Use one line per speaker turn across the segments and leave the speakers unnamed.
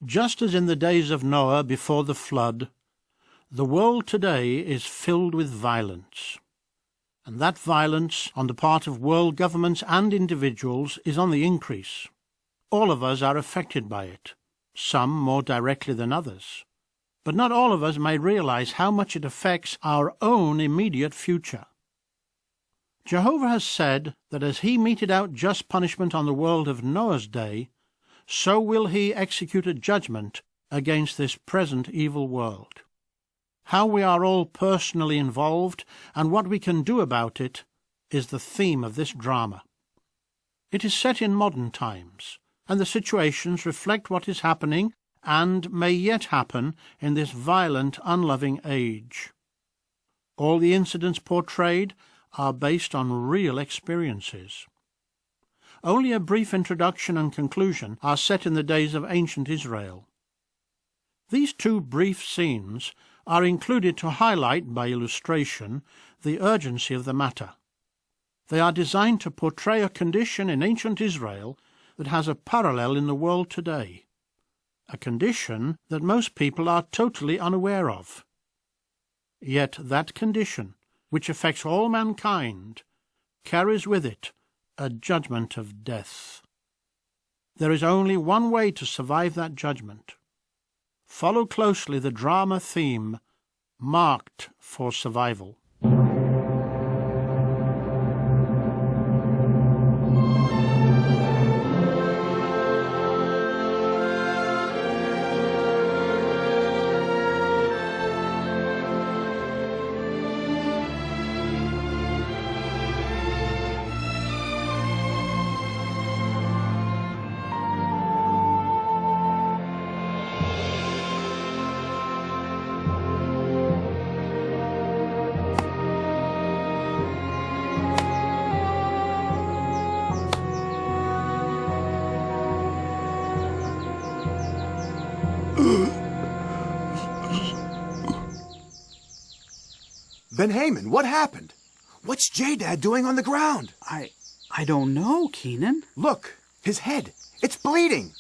Just as in the days of Noah before the flood, the world today is filled with violence. And that violence on the part of world governments and individuals is on the increase. All of us are affected by it, some more directly than others. But not all of us may realize how much it affects our own immediate future. Jehovah has said that as he meted out just punishment on the world of Noah's day, so will he execute a judgment against this present evil world. How we are all personally involved and what we can do about it is the theme of this drama. It is set in modern times, and the situations reflect what is happening and may yet happen in this violent, unloving age. All the incidents portrayed are based on real experiences. Only a brief introduction and conclusion are set in the days of ancient Israel. These two brief scenes are included to highlight, by illustration, the urgency of the matter. They are designed to portray a condition in ancient Israel that has a parallel in the world today, a condition that most people are totally unaware of. Yet that condition, which affects all mankind, carries with it a judgment of death. There is only one way to survive that judgment. Follow closely the drama theme, Marked for Survival.
Ben-Haman, what happened? What's J-Dad doing on the ground?
I don't know, Keenan.
Look, his head. It's bleeding.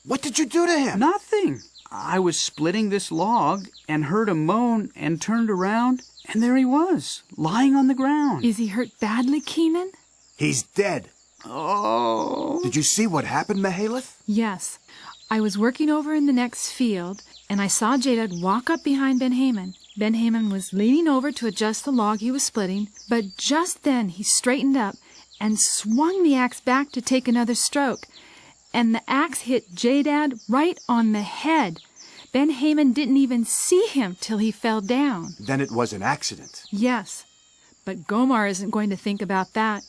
What did you do to him?
Nothing. I was splitting this log and heard a moan and turned around, and there he was, lying on the ground.
Is he hurt badly, Keenan?
He's dead.
Oh.
Did you see what happened, Mahaleth?
Yes. I was working over in the next field, and I saw J-Dad walk up behind Ben-Haman. Ben-Haman was leaning over to adjust the log he was splitting, but just then he straightened up and swung the axe back to take another stroke, and the axe hit J-Dad right on the head. Ben-Haman didn't even see him till he fell down.
Then it was an accident.
Yes, but Gomar isn't going to think about that.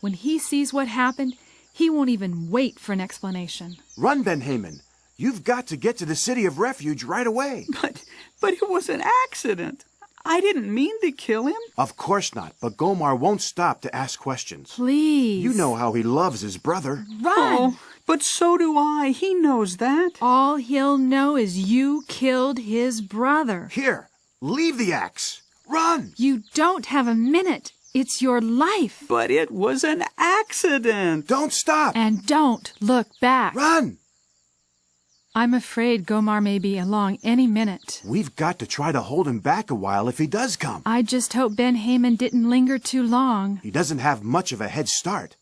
When he sees what happened, he won't even wait for an explanation.
Run, Ben-Haman. You've got to get to the city of refuge right away.
But it was an accident. I didn't mean to kill him.
Of course not, but Gomar won't stop to ask questions.
Please.
You know how he loves his brother.
Run!
Oh, but so do I. He knows that.
All he'll know is you killed his brother.
Here, leave the axe. Run!
You don't have a minute. It's your life.
But it was an accident.
Don't stop!
And don't look back.
Run!
I'm afraid Gomar may be along any minute.
We've got to try to hold him back a while if he does come.
I just hope Ben-Haman didn't linger too long.
He doesn't have much of a head start.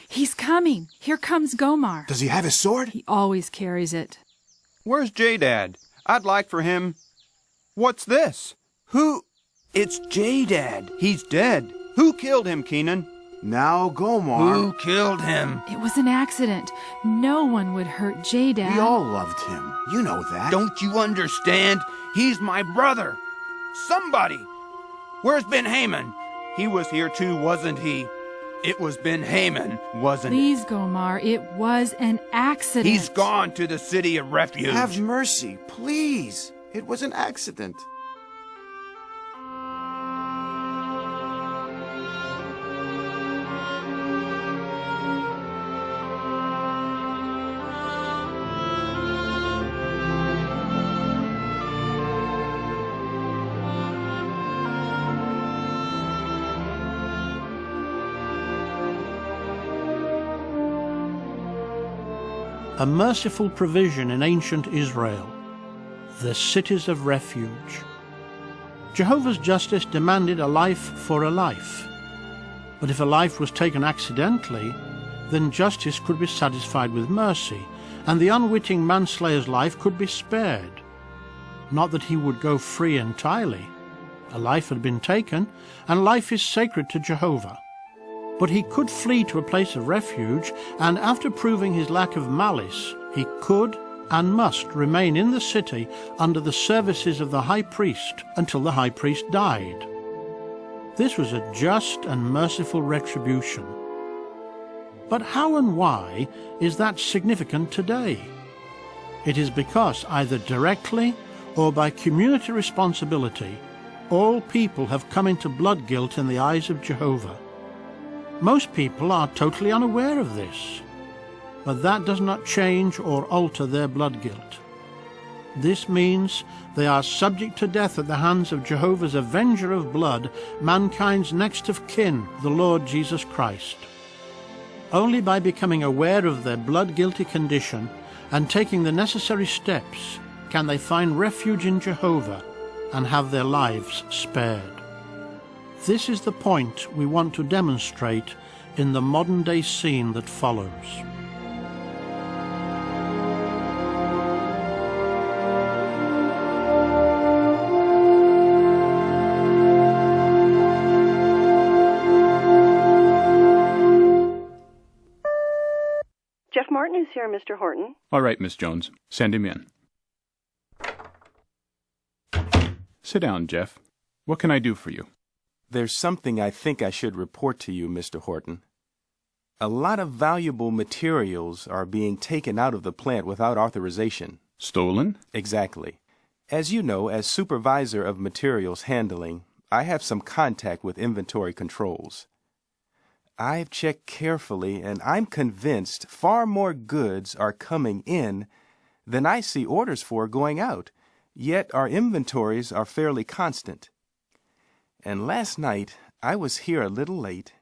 He's coming. Here comes Gomar.
Does he have his sword?
He always carries it.
Where's J-Dad? I'd like for him... What's this? Who... It's J-Dad. He's dead. Who killed him, Keenan?
Now, Gomar.
Who killed him?
It was an accident. No one would hurt J-Dad.
We all loved him. You know that.
Don't you understand? He's my brother. Somebody. Where's Ben-Haman? He was here too, wasn't he? It was Ben-Haman, wasn't it?
Please, Gomar, it was an accident.
He's gone to the city of refuge.
Have mercy, please. It was an accident.
a merciful provision in ancient Israel, the cities of refuge. Jehovah's justice demanded a life for a life. But if a life was taken accidentally, then justice could be satisfied with mercy, and the unwitting manslayer's life could be spared. Not that he would go free entirely. A life had been taken, and life is sacred to Jehovah. But he could flee to a place of refuge, and after proving his lack of malice, he could and must remain in the city under the services of the high priest until the high priest died. This was a just and merciful retribution. But how and why is that significant today? It is because either directly or by community responsibility, all people have come into blood guilt in the eyes of Jehovah. Most people are totally unaware of this, but that does not change or alter their blood guilt. This means they are subject to death at the hands of Jehovah's avenger of blood, mankind's next of kin, the Lord Jesus Christ. Only by becoming aware of their blood-guilty condition and taking the necessary steps can they find refuge in Jehovah and have their lives spared. This is the point we want to demonstrate in the modern-day scene that follows.
Jeff Martin is here, Mr. Horton.
All right, Miss Jones. Send him in. Sit down, Jeff. What can I do for you?
There's something I think I should report to you, Mr. Horton. A lot of valuable materials are being taken out of the plant without authorization.
Stolen?
Exactly. As you know, as supervisor of materials handling, I have some contact with inventory controls. I've checked carefully, and I'm convinced far more goods are coming in than I see orders for going out, yet our inventories are fairly constant. And last night, I was here a little late,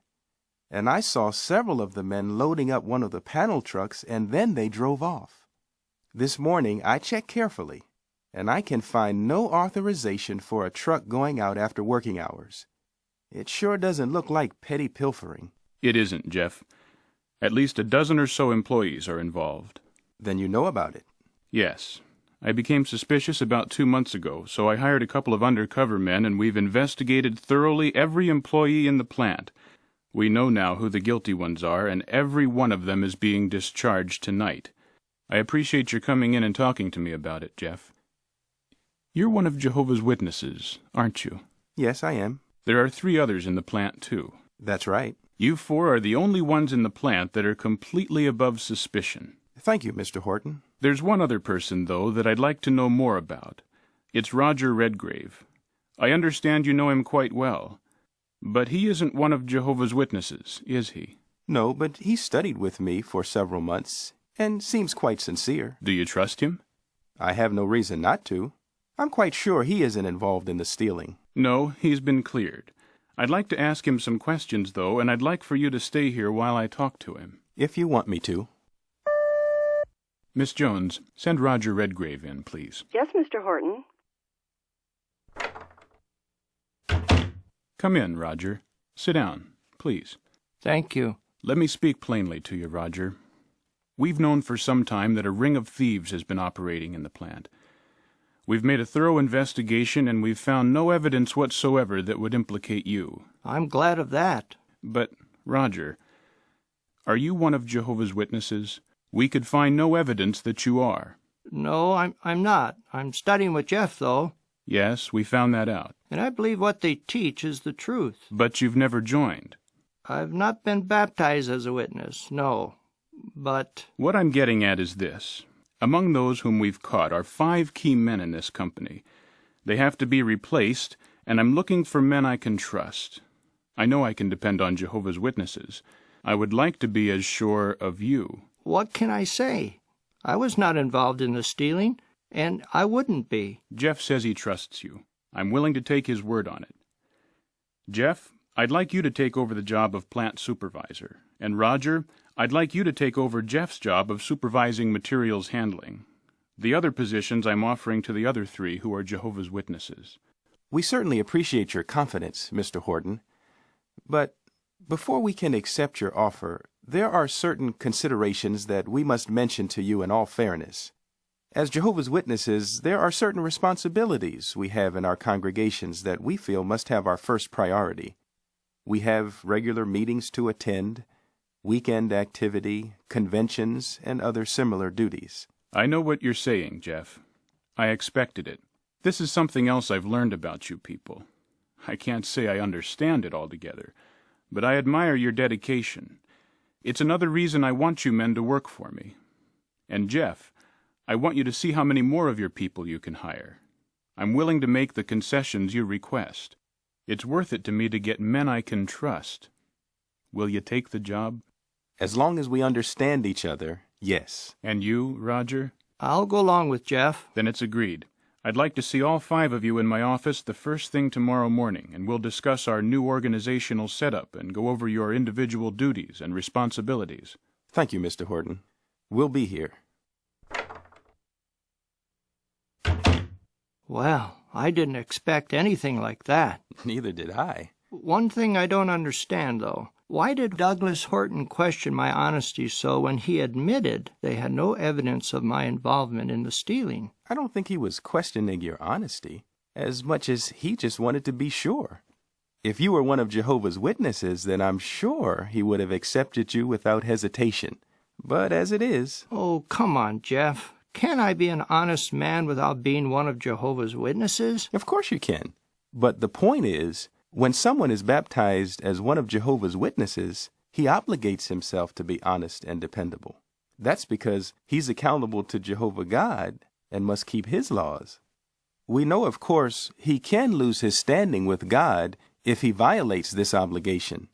and I saw several of the men loading up one of the panel trucks, and then they drove off. This morning, I checked carefully, and I can find no authorization for a truck going out after working hours. It sure doesn't look like petty pilfering.
It isn't, Jeff. At least a dozen or so employees are involved.
Then you know about it.
Yes. I became suspicious about 2 months ago, so I hired a couple of undercover men, and we've investigated thoroughly every employee in the plant. We know now who the guilty ones are, and every one of them is being discharged tonight. I appreciate your coming in and talking to me about it, Jeff. You're one of Jehovah's Witnesses, aren't you?
Yes, I am.
There are 3 others in the plant, too.
That's right.
You 4 are the only ones in the plant that are completely above suspicion.
Thank you, Mr. Horton.
There's one other person, though, that I'd like to know more about. It's Roger Redgrave. I understand you know him quite well. But he isn't one of Jehovah's Witnesses, is he?
No, but he studied with me for several months, and seems quite sincere.
Do you trust him?
I have no reason not to. I'm quite sure he isn't involved in the stealing.
No, he's been cleared. I'd like to ask him some questions, though, and I'd like for you to stay here while I talk to him.
If you want me to.
Miss Jones, send Roger Redgrave in, please.
Yes, Mr. Horton.
Come in, Roger. Sit down, please.
Thank you.
Let me speak plainly to you, Roger. We've known for some time that a ring of thieves has been operating in the plant. We've made a thorough investigation, and we've found no evidence whatsoever that would implicate you.
I'm glad of that.
But, Roger, are you one of Jehovah's Witnesses? We could find no evidence that you are.
No, I'm not. I'm studying with Jeff, though.
Yes, we found that out.
And I believe what they teach is the truth.
But you've never joined.
I've not been baptized as a witness, no. But...
What I'm getting at is this. Among those whom we've caught are 5 key men in this company. They have to be replaced, and I'm looking for men I can trust. I know I can depend on Jehovah's Witnesses. I would like to be as sure of you.
What can I say? I was not involved in the stealing, and I wouldn't be.
Jeff says he trusts you. I'm willing to take his word on it. Jeff, I'd like you to take over the job of plant supervisor. And Roger, I'd like you to take over Jeff's job of supervising materials handling. The other positions I'm offering to the other 3 who are Jehovah's Witnesses.
We certainly appreciate your confidence, Mr. Horton. But before we can accept your offer, there are certain considerations that we must mention to you in all fairness. As Jehovah's Witnesses, there are certain responsibilities we have in our congregations that we feel must have our first priority. We have regular meetings to attend, weekend activity, conventions, and other similar duties.
I know what you're saying, Jeff. I expected it. This is something else I've learned about you people. I can't say I understand it altogether, but I admire your dedication. It's another reason I want you men to work for me. And Jeff, I want you to see how many more of your people you can hire. I'm willing to make the concessions you request. It's worth it to me to get men I can trust. Will you take the job?
As long as we understand each other, yes.
And you, Roger?
I'll go along with Jeff.
Then it's agreed. I'd like to see all 5 of you in my office the first thing tomorrow morning, and we'll discuss our new organizational setup and go over your individual duties and responsibilities.
Thank you, Mr. Horton. We'll be here.
Well, I didn't expect anything like that.
Neither did I.
One thing I don't understand, though. Why did Douglas Horton question my honesty so when he admitted they had no evidence of my involvement in the stealing?
I don't think he was questioning your honesty, as much as he just wanted to be sure. If you were one of Jehovah's Witnesses, then I'm sure he would have accepted you without hesitation. But as it is...
Oh, come on, Jeff. Can I be an honest man without being one of Jehovah's Witnesses?
Of course you can. But the point is, when someone is baptized as one of Jehovah's Witnesses, he obligates himself to be honest and dependable. That's because he's accountable to Jehovah God and must keep his laws. We know, of course, he can lose his standing with God if he violates this obligation.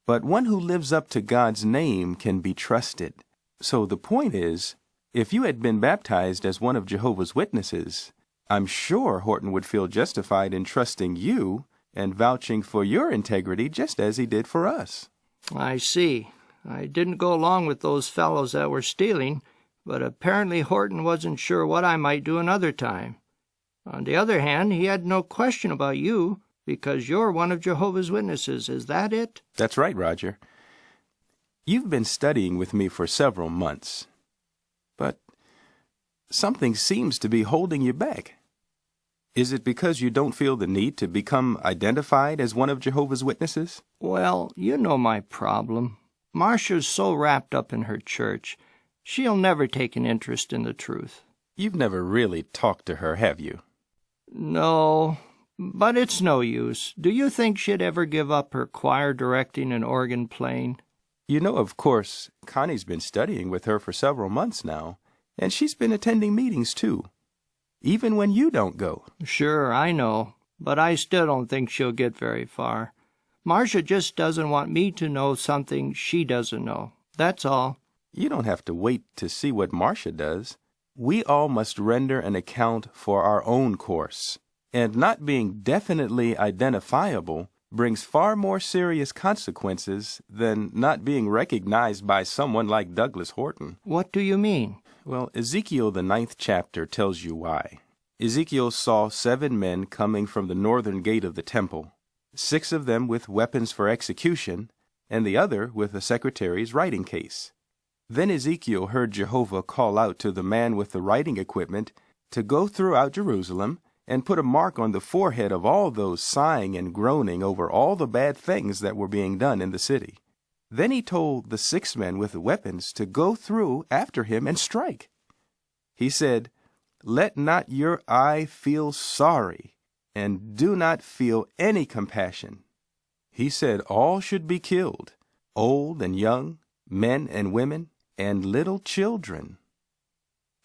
But one who lives up to God's name can be trusted. So the point is, if you had been baptized as one of Jehovah's Witnesses, I'm sure Horton would feel justified in trusting you and vouching for your integrity just as he did for us.
I see. I didn't go along with those fellows that were stealing, but apparently Horton wasn't sure what I might do another time. On the other hand, he had no question about you, because you're one of Jehovah's Witnesses. Is that it?
That's right, Roger. You've been studying with me for several months, but something seems to be holding you back. Is it because you don't feel the need to become identified as one of Jehovah's Witnesses?
Well, you know my problem. Marcia's so wrapped up in her church, she'll never take an interest in the truth.
You've never really talked to her, have you?
No, but it's no use. Do you think she'd ever give up her choir directing and organ playing?
You know, of course, Connie's been studying with her for several months now, and she's been attending meetings, too. Even when you don't go.
Sure, I know, but I still don't think she'll get very far. Marcia just doesn't want me to know something she doesn't know. That's all.
You don't have to wait to see what Marcia does. We all must render an account for our own course, and not being definitely identifiable brings far more serious consequences than not being recognized by someone like Douglas Horton.
What do you mean?
Well, Ezekiel, the 9th chapter, tells you why. Ezekiel saw 7 men coming from the northern gate of the temple, 6 of them with weapons for execution, and the other with a secretary's writing case. Then Ezekiel heard Jehovah call out to the man with the writing equipment to go throughout Jerusalem and put a mark on the forehead of all those sighing and groaning over all the bad things that were being done in the city. Then he told the 6 men with the weapons to go through after him and strike. He said, "Let not your eye feel sorry, and do not feel any compassion." He said all should be killed, old and young, men and women, and little children.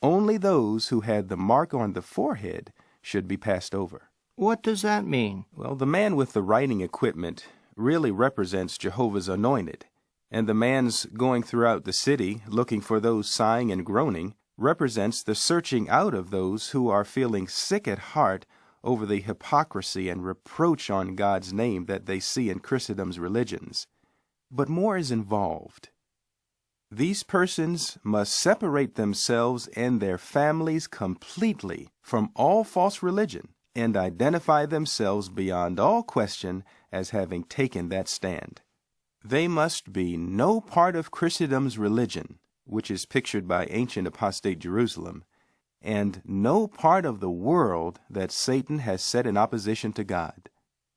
Only those who had the mark on the forehead should be passed over.
What does that mean?
Well, the man with the writing equipment really represents Jehovah's anointed, and the man's going throughout the city looking for those sighing and groaning represents the searching out of those who are feeling sick at heart over the hypocrisy and reproach on God's name that they see in Christendom's religions. But more is involved. These persons must separate themselves and their families completely from all false religion and identify themselves beyond all question as having taken that stand. They must be no part of Christendom's religion, which is pictured by ancient apostate Jerusalem, and no part of the world that Satan has set in opposition to God.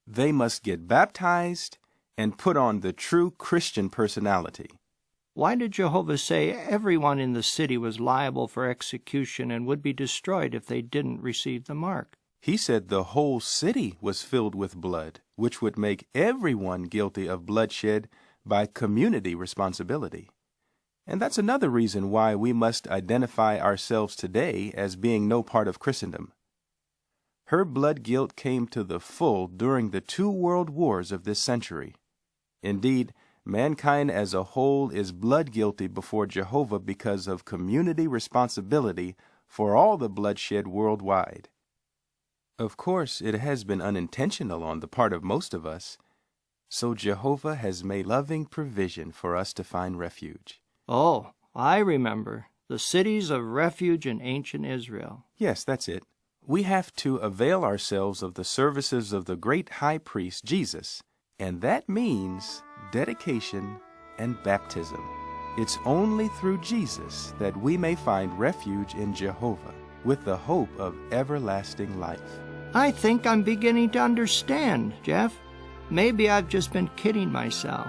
They must get baptized and put on the true Christian personality.
Why did Jehovah say everyone in the city was liable for execution and would be destroyed if they didn't receive the mark?
He said the whole city was filled with blood, which would make everyone guilty of bloodshed by community responsibility. And that's another reason why we must identify ourselves today as being no part of Christendom. Her blood guilt came to the full during the 2 world wars of this century. Indeed, mankind as a whole is blood guilty before Jehovah because of community responsibility for all the bloodshed worldwide. Of course, it has been unintentional on the part of most of us, so Jehovah has made loving provision for us to find refuge.
Oh, I remember. The cities of refuge in ancient Israel.
Yes, that's it. We have to avail ourselves of the services of the great high priest, Jesus, and that means dedication and baptism. It's only through Jesus that we may find refuge in Jehovah with the hope of everlasting life.
I think I'm beginning to understand, Jeff. Maybe I've just been kidding myself.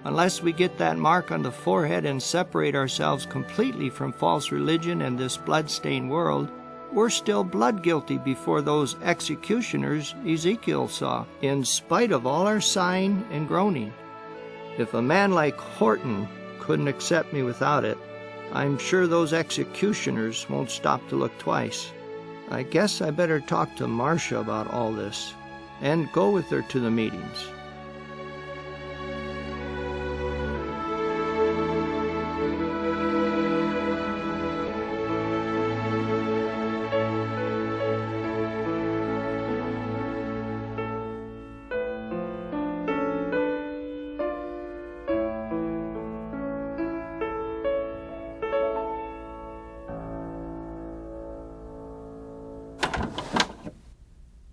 Unless we get that mark on the forehead and separate ourselves completely from false religion and this blood-stained world, we're still blood guilty before those executioners Ezekiel saw, in spite of all our sighing and groaning. If a man like Horton couldn't accept me without it, I'm sure those executioners won't stop to look twice. I guess I better talk to Marcia about all this and go with her to the meetings.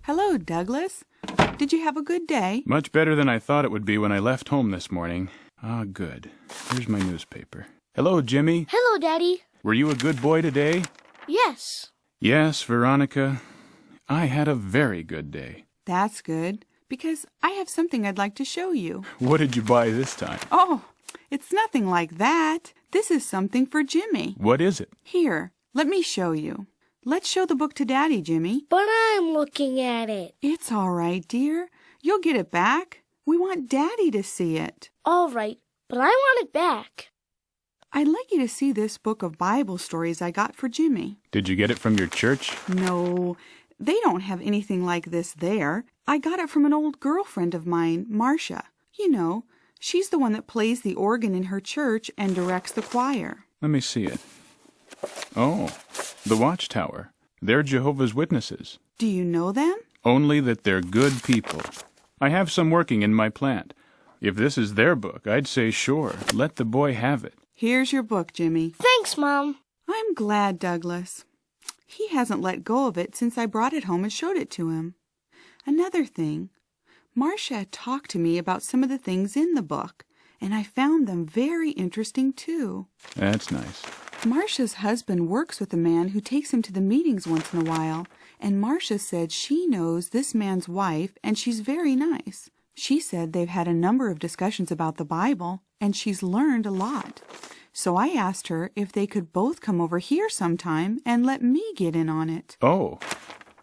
Hello, Douglas. Did you have a good day?
Much better than I thought it would be when I left home this morning. Ah, good. Here's my newspaper. Hello, Jimmy.
Hello, Daddy.
Were you a good boy today?
Yes.
Yes, Veronica. I had a very good day.
That's good, because I have something I'd like to show you.
What did you buy this time?
Oh, it's nothing like that. This is something for Jimmy.
What is it?
Here, let me show you. Let's show the book to Daddy, Jimmy.
But I'm looking at it.
It's all right, dear. You'll get it back. We want Daddy to see it.
All right, but I want it back.
I'd like you to see this book of Bible stories I got for Jimmy.
Did you get it from your church?
No, they don't have anything like this there. I got it from an old girlfriend of mine, Marcia. You know, she's the one that plays the organ in her church and directs the choir.
Let me see it. Oh, the Watchtower. They're Jehovah's Witnesses.
Do you know them?
Only that they're good people. I have some working in my plant. If this is their book, I'd say sure, let the boy have it.
Here's your book, Jimmy.
Thanks, Mom.
I'm glad, Douglas. He hasn't let go of it since I brought it home and showed it to him. Another thing, Marcia talked to me about some of the things in the book, and I found them very interesting, too.
That's nice.
Marcia's husband works with a man who takes him to the meetings once in a while, and Marcia said she knows this man's wife, and she's very nice. She said they've had a number of discussions about the Bible, and she's learned a lot. So I asked her if they could both come over here sometime and let me get in on it.
Oh,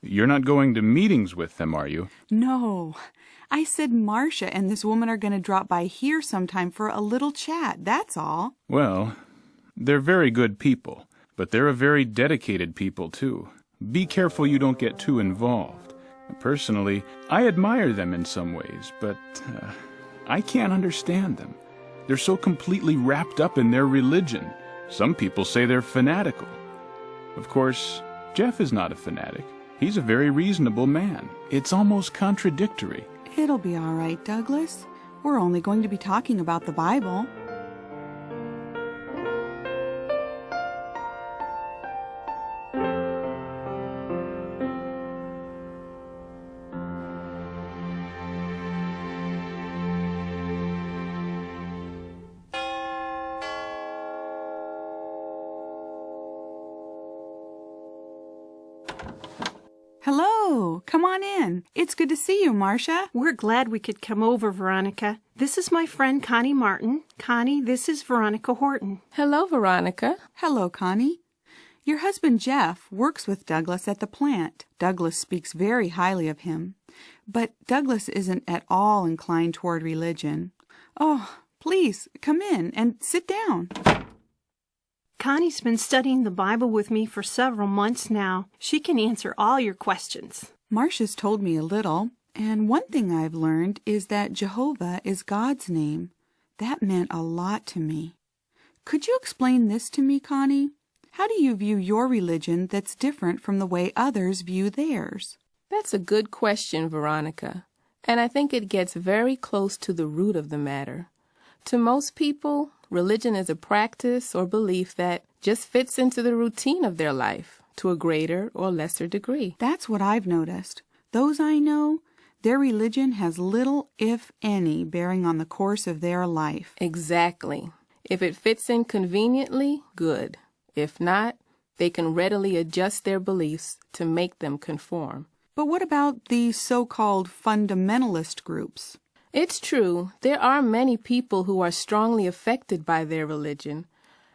you're not going to meetings with them, are you?
No. I said Marcia and this woman are going to drop by here sometime for a little chat, that's all.
Well, they're very good people, but they're a very dedicated people, too. Be careful you don't get too involved. Personally, I admire them in some ways, but I can't understand them. They're so completely wrapped up in their religion. Some people say they're fanatical. Of course, Jeff is not a fanatic. He's a very reasonable man. It's almost contradictory.
It'll be all right, Douglas. We're only going to be talking about the Bible. Hello, come on in. It's good to see you, Marcia.
We're glad we could come over, Veronica. This is my friend Connie Martin. Connie, this is Veronica Horton.
Hello, Veronica.
Hello, Connie. Your husband Jeff works with Douglas at the plant. Douglas speaks very highly of him. But Douglas isn't at all inclined toward religion. Oh, please, come in and sit down.
Connie's been studying the Bible with me for several months now. She can answer all your questions.
Marcia's told me a little, and one thing I've learned is that Jehovah is God's name. That meant a lot to me. Could you explain this to me, Connie? How do you view your religion that's different from the way others view theirs?
That's a good question, Veronica, and I think it gets very close to the root of the matter. To most people, religion is a practice or belief that just fits into the routine of their life to a greater or lesser degree.
That's what I've noticed. Those I know, their religion has little, if any, bearing on the course of their life.
Exactly. If it fits in conveniently, good. If not, they can readily adjust their beliefs to make them conform.
But what about the so-called fundamentalist groups?
It's true, there are many people who are strongly affected by their religion,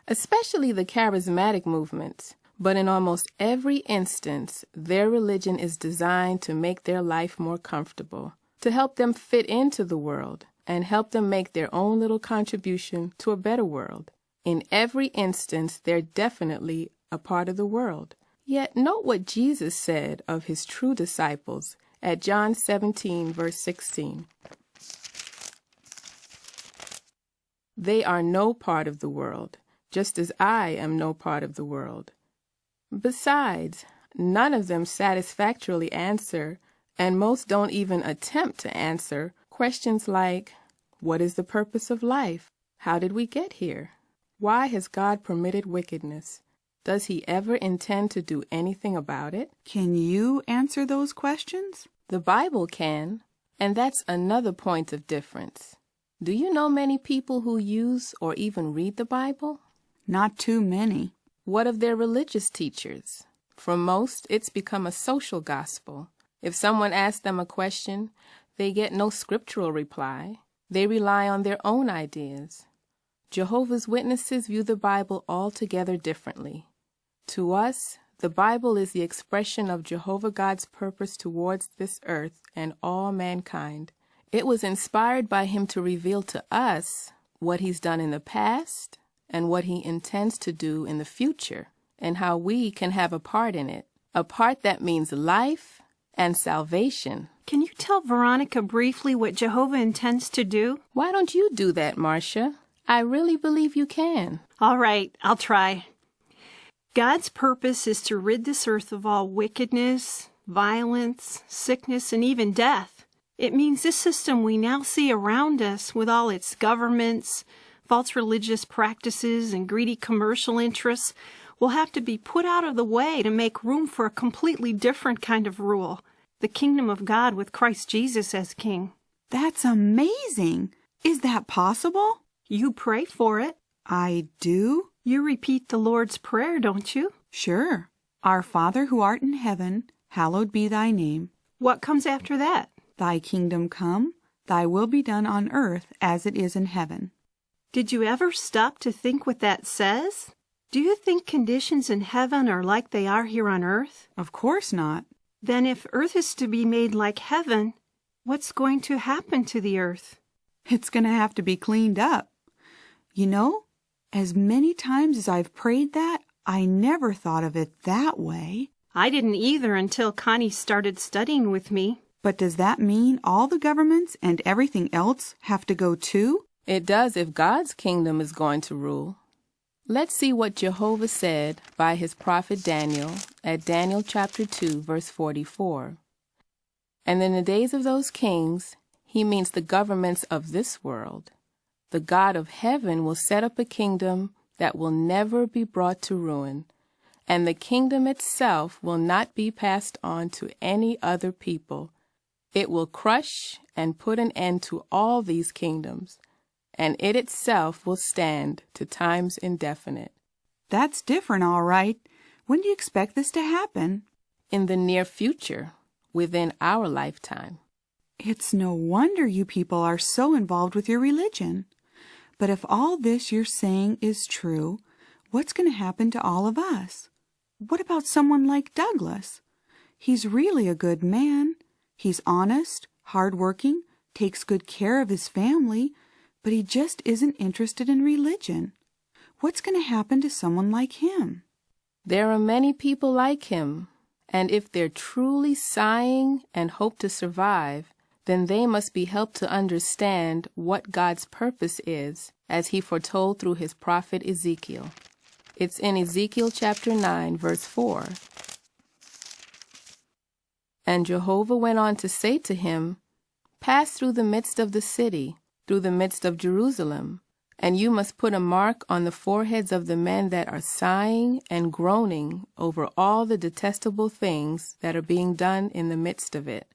especially the charismatic movements. But in almost every instance, their religion is designed to make their life more comfortable, to help them fit into the world, and help them make their own little contribution to a better world. In every instance, they're definitely a part of the world. Yet note what Jesus said of his true disciples at John 17, verse 16. They are no part of the world, just as I am no part of the world. Besides, none of them satisfactorily answer, and most don't even attempt to answer, questions like, what is the purpose of life? How did we get here? Why has God permitted wickedness? Does he ever intend to do anything about it?
Can you answer those questions?
The Bible can, and that's another point of difference. Do you know many people who use or even read the Bible?
Not too many.
What of their religious teachers? For most, it's become a social gospel. If someone asks them a question, they get no scriptural reply. They rely on their own ideas. Jehovah's Witnesses view the Bible altogether differently. To us, the Bible is the expression of Jehovah God's purpose towards this earth and all mankind. It was inspired by him to reveal to us what he's done in the past and what he intends to do in the future, and how we can have a part in it, a part that means life and salvation.
Can you tell Veronica briefly what Jehovah intends to do?
Why don't you do that, Marcia? I really believe you can.
All right, I'll try. God's purpose is to rid this earth of all wickedness, violence, sickness, and even death. It means this system we now see around us, with all its governments, false religious practices, and greedy commercial interests, will have to be put out of the way to make room for a completely different kind of rule, the kingdom of God with Christ Jesus as king.
That's amazing! Is that possible?
You pray for it.
I do?
You repeat the Lord's Prayer, don't you?
Sure. Our Father who art in heaven, hallowed be thy name.
What comes after that?
Thy kingdom come, thy will be done on earth as it is in heaven.
Did you ever stop to think what that says? Do you think conditions in heaven are like they are here on earth?
Of course not.
Then if earth is to be made like heaven, what's going to happen to the earth?
It's going to have to be cleaned up. You know, as many times as I've prayed that, I never thought of it that way.
I didn't either until Connie started studying with me.
But does that mean all the governments and everything else have to go too?
It does if God's kingdom is going to rule. Let's see what Jehovah said by his prophet Daniel at Daniel chapter 2, verse 44. And in the days of those kings, he means the governments of this world. The God of heaven will set up a kingdom that will never be brought to ruin, and the kingdom itself will not be passed on to any other people. It will crush and put an end to all these kingdoms, and it itself will stand to times indefinite.
That's different, all right. When do you expect this to happen?
in the near future, within our lifetime.
It's no wonder you people are so involved with your religion. But if all this you're saying is true, what's going to happen to all of us? What about someone like Douglas? He's really a good man. He's honest, hardworking, takes good care of his family, but he just isn't interested in religion. What's going to happen to someone like him?
There are many people like him, and if they're truly sighing and hope to survive, then they must be helped to understand what God's purpose is, as he foretold through his prophet Ezekiel. It's in Ezekiel chapter 9, verse 4. And Jehovah went on to say to him, Pass through the midst of the city, through the midst of Jerusalem, and you must put a mark on the foreheads of the men that are sighing and groaning over all the detestable things that are being done in the midst of it.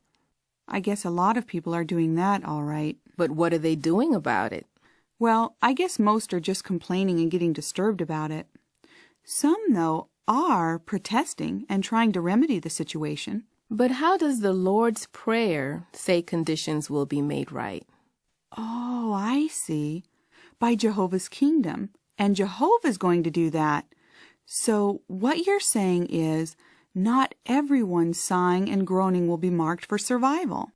I guess a lot of people are doing that, all right.
But what are they doing about it?
Well, I guess most are just complaining and getting disturbed about it. Some, though, are protesting and trying to remedy the situation.
But how does the Lord's Prayer say conditions will be made right?
Oh, I see. By Jehovah's kingdom. And Jehovah's going to do that. So what you're saying is, not everyone's sighing and groaning will be marked for survival.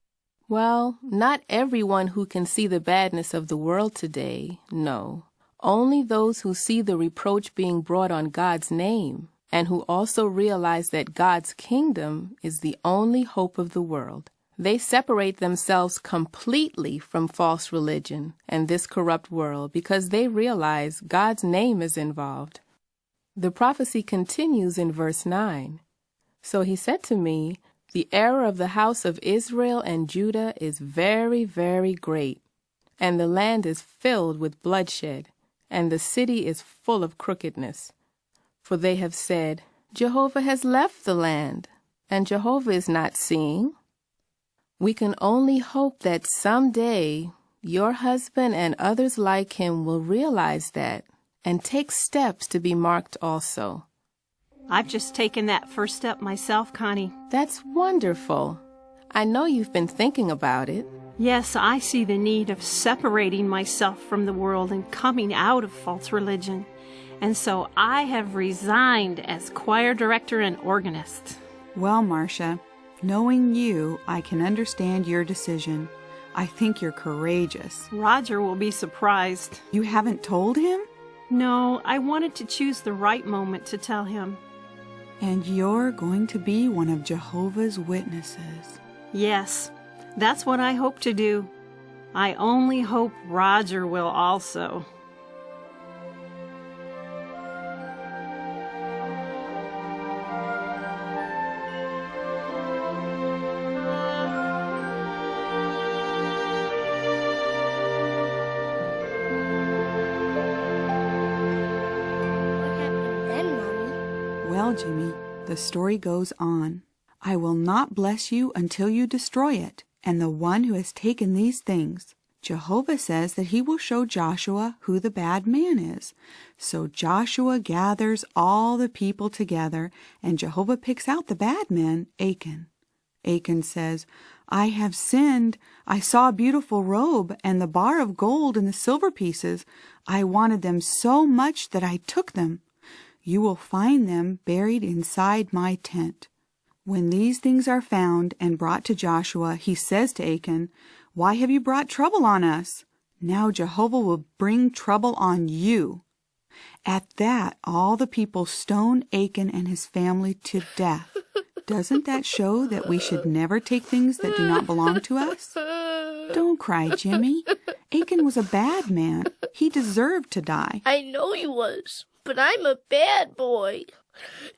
Well, not everyone who can see the badness of the world today, no. Only those who see the reproach being brought on God's name, and who also realize that God's kingdom is the only hope of the world. They separate themselves completely from false religion and this corrupt world because they realize God's name is involved. The prophecy continues in verse 9. So he said to me, The error of the house of Israel and Judah is very, very great, and the land is filled with bloodshed, and the city is full of crookedness. For they have said, Jehovah has left the land, and Jehovah is not seeing. We can only hope that someday your husband and others like him will realize that and take steps to be marked also.
I've just taken that first step myself, Connie.
That's wonderful. I know you've been thinking about it.
Yes, I see the need of separating myself from the world and coming out of false religion. And so I have resigned as choir director and organist.
Well, Marcia, knowing you, I can understand your decision. I think you're courageous.
Roger will be surprised.
You haven't told him?
No, I wanted to choose the right moment to tell him.
And you're going to be one of Jehovah's Witnesses.
Yes, that's what I hope to do. I only hope Roger will also.
Well, Jimmy, the story goes on. I will not bless you until you destroy it, and the one who has taken these things. Jehovah says that he will show Joshua who the bad man is. So Joshua gathers all the people together, and Jehovah picks out the bad man, Achan. Achan says, I have sinned. I saw a beautiful robe and the bar of gold and the silver pieces. I wanted them so much that I took them. You will find them buried inside my tent. When these things are found and brought to Joshua, he says to Achan, Why have you brought trouble on us? Now Jehovah will bring trouble on you. At that, all the people stone Achan and his family to death. Doesn't that show that we should never take things that do not belong to us? Don't cry, Jimmy. Achan was a bad man. He deserved to die.
I know he was, but I'm a bad boy.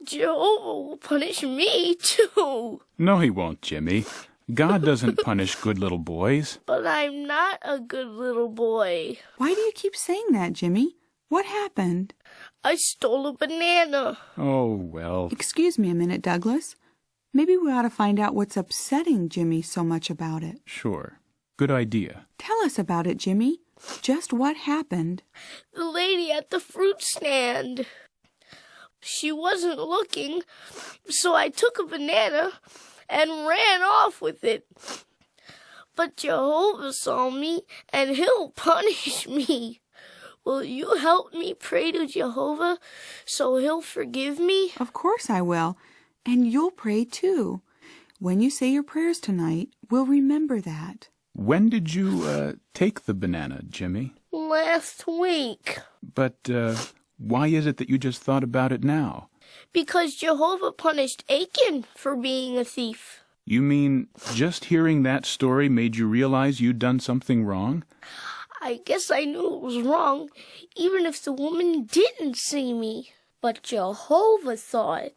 Jehovah will punish me, too.
No, he won't, Jimmy. God doesn't punish good little boys.
But I'm not a good little boy.
Why do you keep saying that, Jimmy? What happened?
I stole a banana.
Oh, well.
Excuse me a minute, Douglas. Maybe we ought to find out what's upsetting Jimmy so much about it.
Sure. Good idea.
Tell us about it, Jimmy. Just what happened?
The lady at the fruit stand. She wasn't looking, so I took a banana and ran off with it. But Jehovah saw me, and he'll punish me. Will you help me pray to Jehovah so he'll forgive me?
Of course I will. And you'll pray too. When you say your prayers tonight, we'll remember that.
When did you take the banana, Jimmy?
Last week.
But why is it that you just thought about it now?
Because Jehovah punished Achan for being a thief.
You mean just hearing that story made you realize you'd done something wrong?
I guess I knew it was wrong, even if the woman didn't see me. But Jehovah saw it,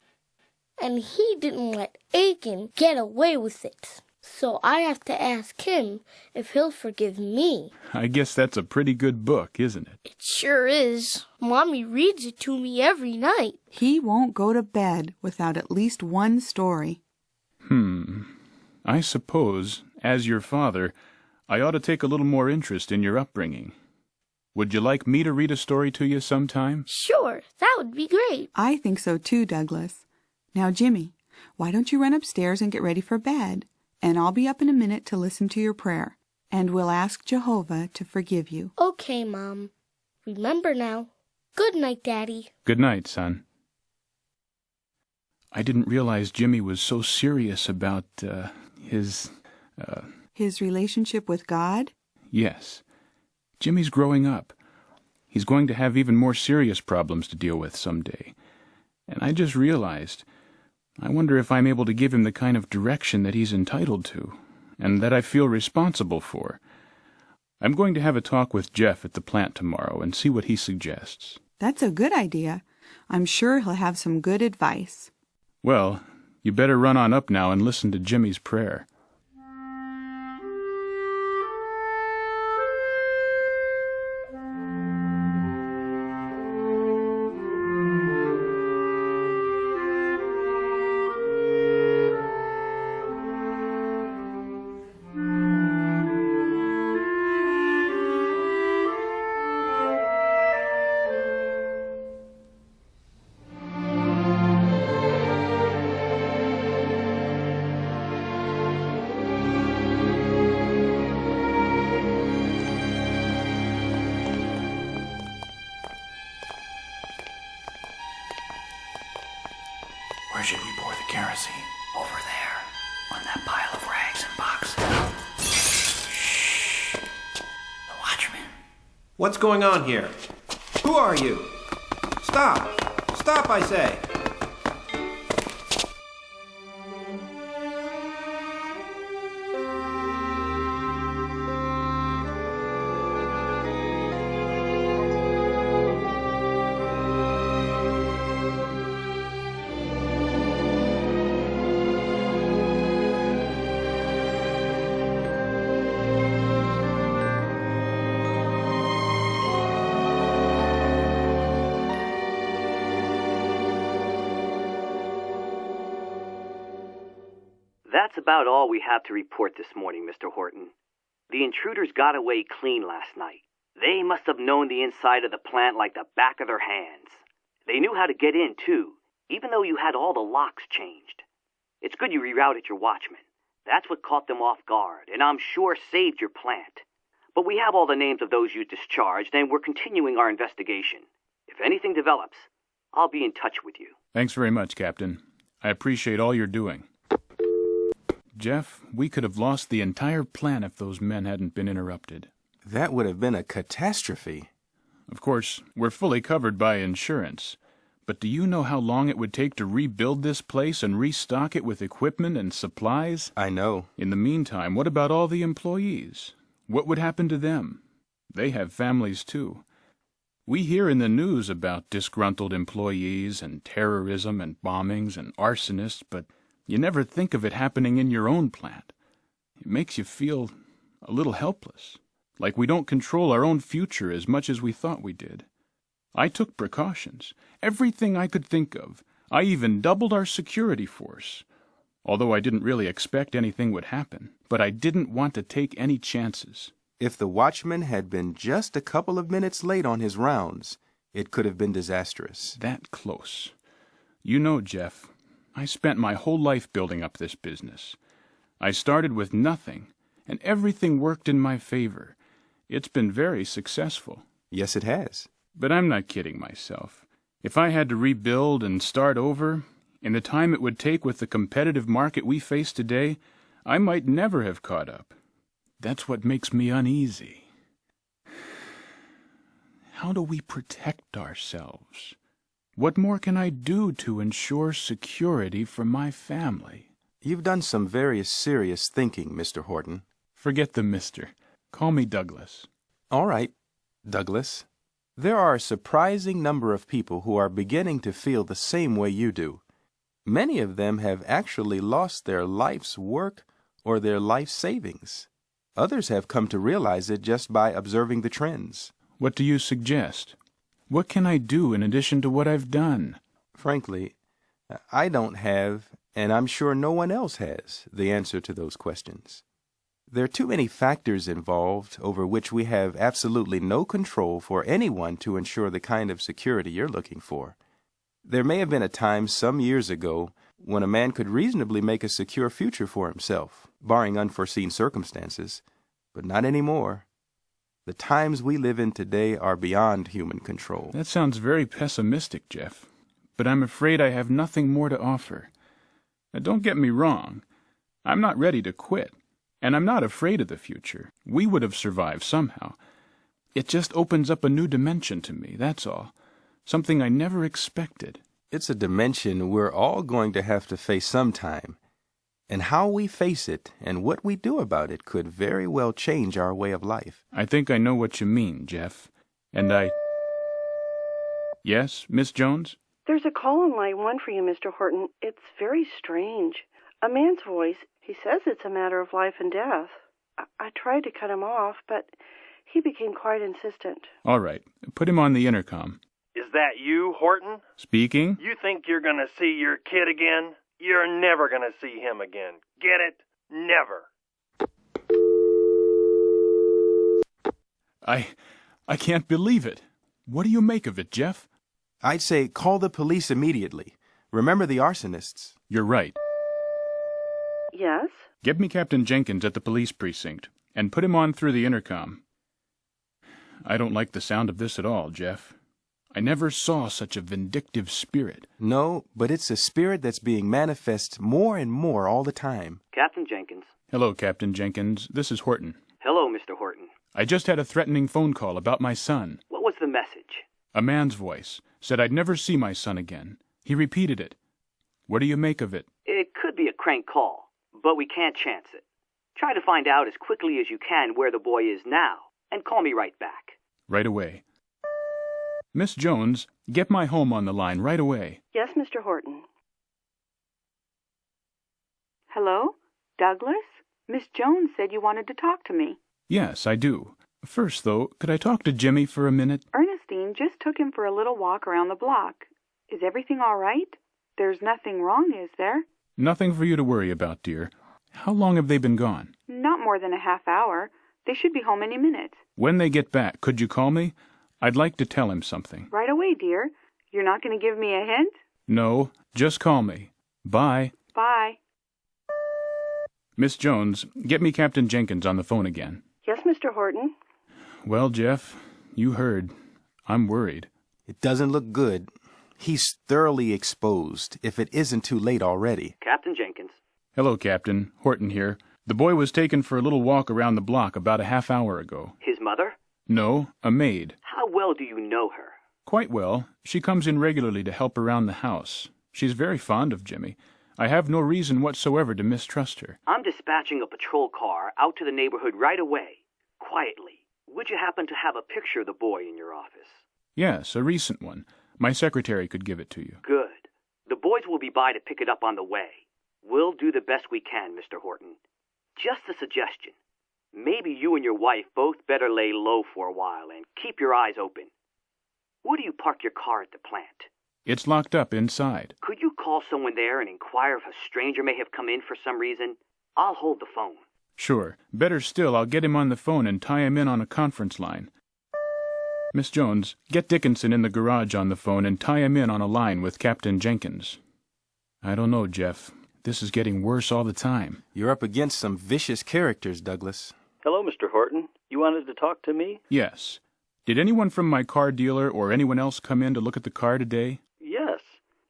and he didn't let Achan get away with it. So I have to ask him if he'll forgive me.
I guess that's a pretty good book, isn't it?
It sure is. Mommy reads it to me every night.
He won't go to bed without at least one story.
I suppose, as your father, I ought to take a little more interest in your upbringing. Would you like me to read a story to you sometime?
Sure, that would be great.
I think so too, Douglas. Now, Jimmy, why don't you run upstairs and get ready for bed? And I'll be up in a minute to listen to your prayer. And we'll ask Jehovah to forgive you.
Okay, Mom. Remember now. Good night, Daddy.
Good night, son. I didn't realize Jimmy was so serious about his
relationship with God?
Yes. Jimmy's growing up. He's going to have even more serious problems to deal with someday. And I just realized, I wonder if I'm able to give him the kind of direction that he's entitled to, and that I feel responsible for. I'm going to have a talk with Jeff at the plant tomorrow and see what he suggests.
That's a good idea. I'm sure he'll have some good advice.
Well, you better run on up now and listen to Jimmy's prayer.
Where should we pour the kerosene? Over there, on that pile of rags and boxes. Shh. The watchman.
What's going on here? Who are you? Stop! Stop, I say!
That's about all we have to report this morning, Mr. Horton. The intruders got away clean last night. They must have known the inside of the plant like the back of their hands. They knew how to get in, too, even though you had all the locks changed. It's good you rerouted your watchman. That's what caught them off guard, and I'm sure saved your plant. But we have all the names of those you discharged, and we're continuing our investigation. If anything develops, I'll be in touch with you.
Thanks very much, Captain. I appreciate all you're doing. Jeff, we could have lost the entire plant if those men hadn't been interrupted.
That would have been a catastrophe.
Of course, we're fully covered by insurance. But do you know how long it would take to rebuild this place and restock it with equipment and supplies?
I know.
In the meantime, what about all the employees? What would happen to them? They have families, too. We hear in the news about disgruntled employees and terrorism and bombings and arsonists, but you never think of it happening in your own plant. It makes you feel a little helpless, like we don't control our own future as much as we thought we did. I took precautions, everything I could think of. I even doubled our security force, although I didn't really expect anything would happen. But I didn't want to take any chances.
If the watchman had been just a couple of minutes late on his rounds, it could have been disastrous.
That close. You know, Jeff, I spent my whole life building up this business. I started with nothing, and everything worked in my favor. It's been very successful.
Yes, it has.
But I'm not kidding myself. If I had to rebuild and start over, in the time it would take with the competitive market we face today, I might never have caught up. That's what makes me uneasy. How do we protect ourselves? What more can I do to ensure security for my family?
You've done some very serious thinking, Mr. Horton.
Forget the mister. Call me Douglas.
All right, Douglas. There are a surprising number of people who are beginning to feel the same way you do. Many of them have actually lost their life's work or their life savings. Others have come to realize it just by observing the trends.
What do you suggest? What can I do in addition to what I've done?
Frankly, I don't have, and I'm sure no one else has, the answer to those questions. There are too many factors involved over which we have absolutely no control for anyone to ensure the kind of security you're looking for. There may have been a time some years ago when a man could reasonably make a secure future for himself, barring unforeseen circumstances, but not anymore. The times we live in today are beyond human control.
That sounds very pessimistic, Jeff, but I'm afraid I have nothing more to offer. Now, don't get me wrong. I'm not ready to quit, and I'm not afraid of the future. We would have survived somehow. It just opens up a new dimension to me, that's all. Something I never expected.
It's a dimension we're all going to have to face sometime. And how we face it and what we do about it could very well change our way of life.
I think I know what you mean, Jeff. And Yes, Miss Jones?
There's a call on line 1 for you, Mr. Horton. It's very strange. A man's voice. He says it's a matter of life and death. I tried to cut him off, but he became quite insistent.
All right. Put him on the intercom.
Is that you, Horton?
Speaking?
You think you're going to see your kid again? You're never going to see him again. Get it? Never.
I can't believe it. What do you make of it, Jeff?
I'd say call the police immediately. Remember the arsonists.
You're right.
Yes?
Get me Captain Jenkins at the police precinct, and put him on through the intercom. I don't like the sound of this at all, Jeff. I never saw such a vindictive spirit.
No, but it's a spirit that's being manifest more and more all the time.
Captain Jenkins.
Hello, Captain Jenkins. This is Horton.
Hello, Mr. Horton.
I just had a threatening phone call about my son.
What was the message?
A man's voice. Said I'd never see my son again. He repeated it. What do you make of it?
It could be a crank call, but we can't chance it. Try to find out as quickly as you can where the boy is now, and call me right back.
Right away. Miss Jones, get my home on the line right away.
Yes, Mr. Horton.
Hello? Douglas? Miss Jones said you wanted to talk to me.
Yes, I do. First, though, could I talk to Jimmy for a minute?
Ernestine just took him for a little walk around the block. Is everything all right? There's nothing wrong, is there?
Nothing for you to worry about, dear. How long have they been gone?
Not more than a half hour. They should be home any minute.
When they get back, could you call me? I'd like to tell him something.
Right away, dear. You're not going to give me a hint?
No, just call me. Bye.
Bye.
Miss Jones, get me Captain Jenkins on the phone again.
Yes, Mr. Horton.
Well, Jeff, you heard. I'm worried.
It doesn't look good. He's thoroughly exposed, if it isn't too late already.
Captain Jenkins.
Hello, Captain. Horton here. The boy was taken for a little walk around the block about a half hour ago.
His mother?
No, a maid.
How well do you know her?
Quite well. She comes in regularly to help around the house. She's very fond of Jimmy. I have no reason whatsoever to mistrust her.
I'm dispatching a patrol car out to the neighborhood right away, quietly. Would you happen to have a picture of the boy in your office?
Yes, a recent one. My secretary could give it to you.
Good. The boys will be by to pick it up on the way. We'll do the best we can, Mr. Horton. Just a suggestion. Maybe you and your wife both better lay low for a while and keep your eyes open. Where do you park your car at the plant?
It's locked up inside.
Could you call someone there and inquire if a stranger may have come in for some reason? I'll hold the phone.
Sure. Better still, I'll get him on the phone and tie him in on a conference line. Miss Jones, get Dickinson in the garage on the phone and tie him in on a line with Captain Jenkins. I don't know, Jeff. This is getting worse all the time.
You're up against some vicious characters, Douglas.
Hello, Mr. Horton. You wanted to talk to me?
Yes. Did anyone from my car dealer or anyone else come in to look at the car today?
Yes.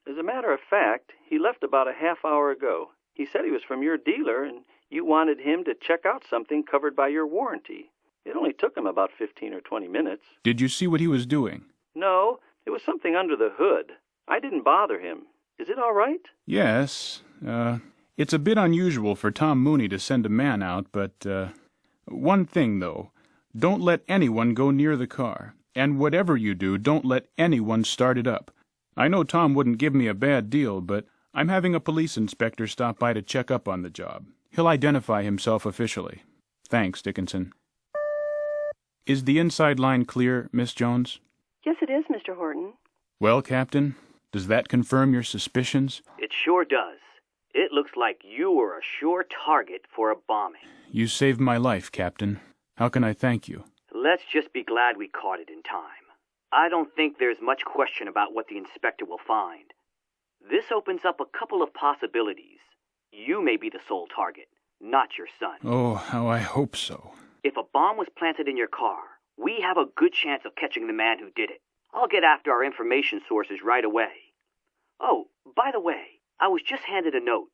As a matter of fact, he left about a half hour ago. He said he was from your dealer, and you wanted him to check out something covered by your warranty. It only took him about 15 or 20 minutes.
Did you see what he was doing?
No, it was something under the hood. I didn't bother him. Is it all right?
Yes. It's a bit unusual for Tom Mooney to send a man out, but, one thing, though. Don't let anyone go near the car. And whatever you do, don't let anyone start it up. I know Tom wouldn't give me a bad deal, but I'm having a police inspector stop by to check up on the job. He'll identify himself officially. Thanks, Dickinson. Is the inside line clear, Miss Jones?
Yes, it is, Mr. Horton.
Well, Captain, does that confirm your suspicions?
It sure does. It looks like you were a sure target for a bombing.
You saved my life, Captain. How can I thank you?
Let's just be glad we caught it in time. I don't think there's much question about what the inspector will find. This opens up a couple of possibilities. You may be the sole target, not your son.
Oh, how I hope so.
If a bomb was planted in your car, we have a good chance of catching the man who did it. I'll get after our information sources right away. Oh, by the way, I was just handed a note.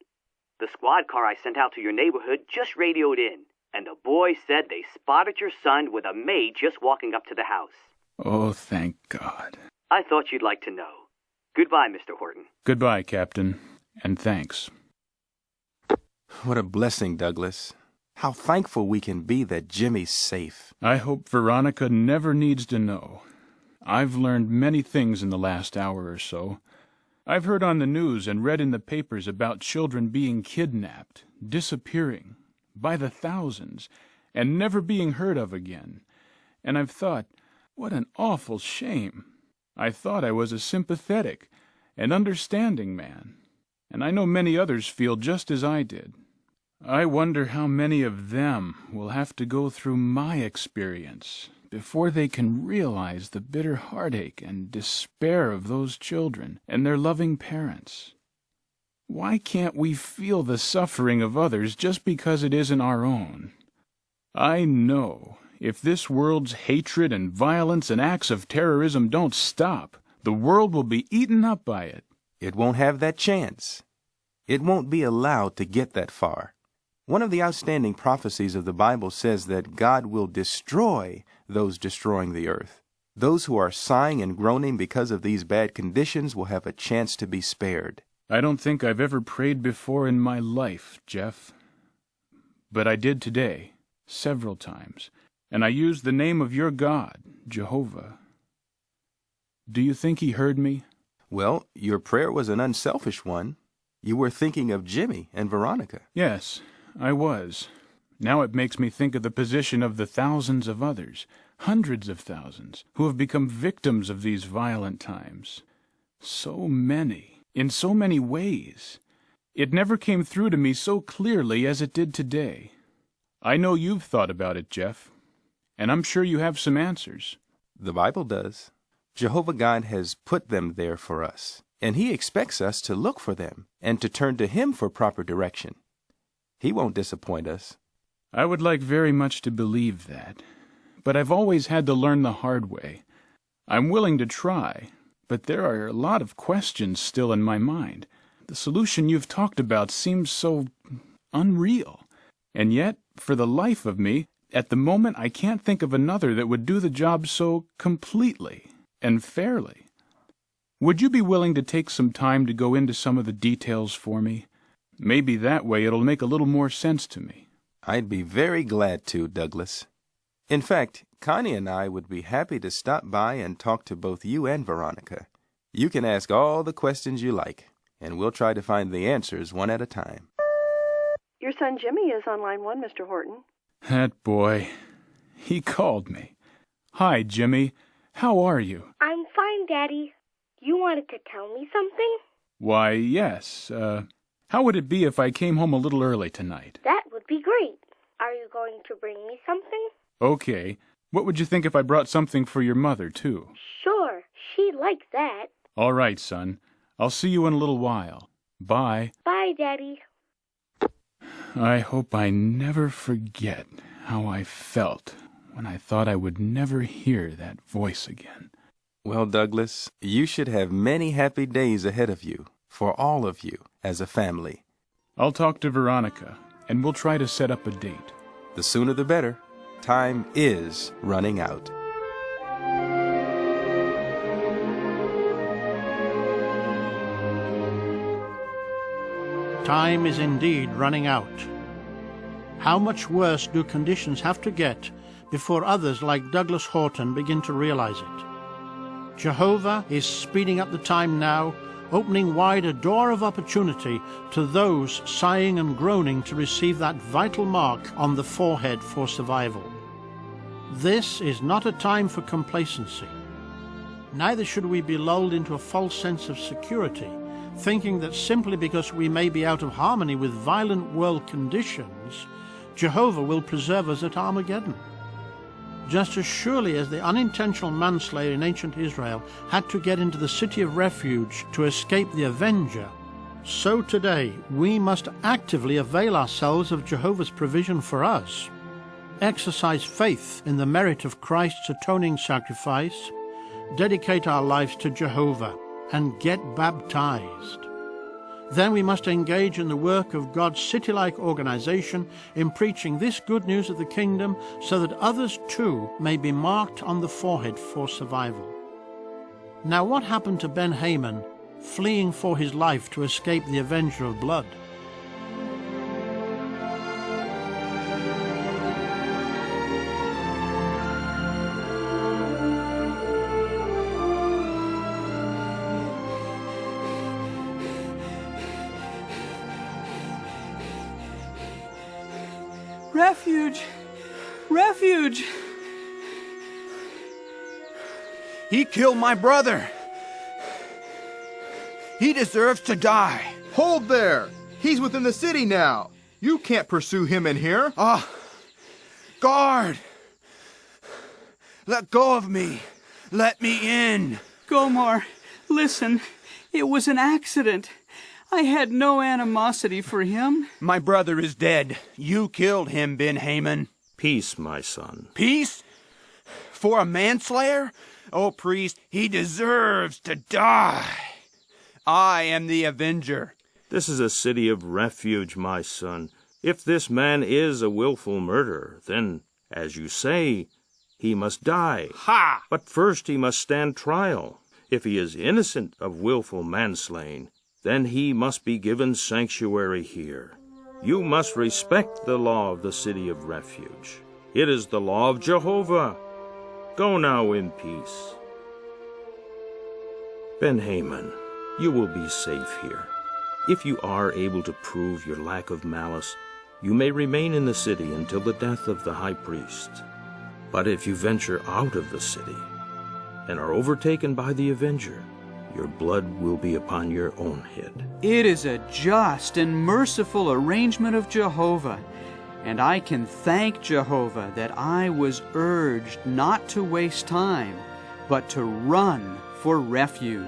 The squad car I sent out to your neighborhood just radioed in, and the boys said they spotted your son with a maid just walking up to the house.
Oh, thank God.
I thought you'd like to know. Goodbye, Mr. Horton.
Goodbye, Captain, and thanks.
What a blessing, Douglas. How thankful we can be that Jimmy's safe.
I hope Veronica never needs to know. I've learned many things in the last hour or so. I've heard on the news and read in the papers about children being kidnapped, disappearing, by the thousands, and never being heard of again. And I've thought, what an awful shame. I thought I was a sympathetic and understanding man, and I know many others feel just as I did. I wonder how many of them will have to go through my experience before they can realize the bitter heartache and despair of those children and their loving parents. Why can't we feel the suffering of others just because it isn't our own? I know if this world's hatred and violence and acts of terrorism don't stop, the world will be eaten up by it.
It won't have that chance. It won't be allowed to get that far. One of the outstanding prophecies of the Bible says that God will destroy those destroying the earth. Those who are sighing and groaning because of these bad conditions will have a chance to be spared.
I don't think I've ever prayed before in my life, Jeff. But I did today, several times, and I used the name of your God, Jehovah. Do you think he heard me?
Well, your prayer was an unselfish one. You were thinking of Jimmy and Veronica.
Yes, I was. Now it makes me think of the position of the thousands of others, hundreds of thousands, who have become victims of these violent times. So many, in so many ways. It never came through to me so clearly as it did today. I know you've thought about it, Jeff, and I'm sure you have some answers.
The Bible does. Jehovah God has put them there for us, and he expects us to look for them and to turn to him for proper direction. He won't disappoint us.
I would like very much to believe that, but I've always had to learn the hard way. I'm willing to try, but there are a lot of questions still in my mind. The solution you've talked about seems so unreal, and yet, for the life of me, at the moment I can't think of another that would do the job so completely and fairly. Would you be willing to take some time to go into some of the details for me? Maybe that way it'll make a little more sense to me.
I'd be very glad to, Douglas. In fact, Connie and I would be happy to stop by and talk to both you and Veronica. You can ask all the questions you like, and we'll try to find the answers one at a time.
Your son Jimmy is on line 1, Mr. Horton.
That boy. He called me. Hi, Jimmy. How are you?
I'm fine, Daddy. You wanted to tell me something?
Why, yes. How would it be if I came home a little early tonight?
That would be great. Are you going to bring me something?
Okay. What would you think if I brought something for your mother, too?
Sure, she'd like that.
All right, son. I'll see you in a little while. Bye.
Bye, Daddy.
I hope I never forget how I felt when I thought I would never hear that voice again.
Well, Douglas, you should have many happy days ahead of you, for all of you, as a family.
I'll talk to Veronica, and we'll try to set up a date.
The sooner the better. Time is running out.
Time is indeed running out. How much worse do conditions have to get before others like Douglas Horton begin to realize it? Jehovah is speeding up the time now, opening wide a door of opportunity to those sighing and groaning to receive that vital mark on the forehead for survival. This is not a time for complacency. Neither should we be lulled into a false sense of security, thinking that simply because we may be out of harmony with violent world conditions, Jehovah will preserve us at Armageddon. Just as surely as the unintentional manslayer in ancient Israel had to get into the city of refuge to escape the avenger, so today we must actively avail ourselves of Jehovah's provision for us, exercise faith in the merit of Christ's atoning sacrifice, dedicate our lives to Jehovah, and get baptized. Then we must engage in the work of God's city-like organization in preaching this good news of the kingdom so that others too may be marked on the forehead for survival. Now what happened to Ben-Haman fleeing for his life to escape the avenger of blood?
Refuge! Refuge!
He killed my brother. He deserves to die.
Hold there! He's within the city now. You can't pursue him in here.
Guard! Let go of me. Let me in.
Gomar, listen. It was an accident. I had no animosity for him.
My brother is dead. You killed him, Ben-Haman.
Peace, my son.
Peace? For a manslayer? Oh, priest, he deserves to die. I am the avenger.
This is a city of refuge, my son. If this man is a willful murderer, then, as you say, he must die.
Ha!
But first he must stand trial. If he is innocent of willful manslaying, then he must be given sanctuary here. You must respect the law of the city of refuge. It is the law of Jehovah. Go now in peace. Ben-Haman, you will be safe here. If you are able to prove your lack of malice, you may remain in the city until the death of the high priest. But if you venture out of the city and are overtaken by the avenger, your blood will be upon your own head.
It is a just and merciful arrangement of Jehovah, and I can thank Jehovah that I was urged not to waste time, but to run for refuge.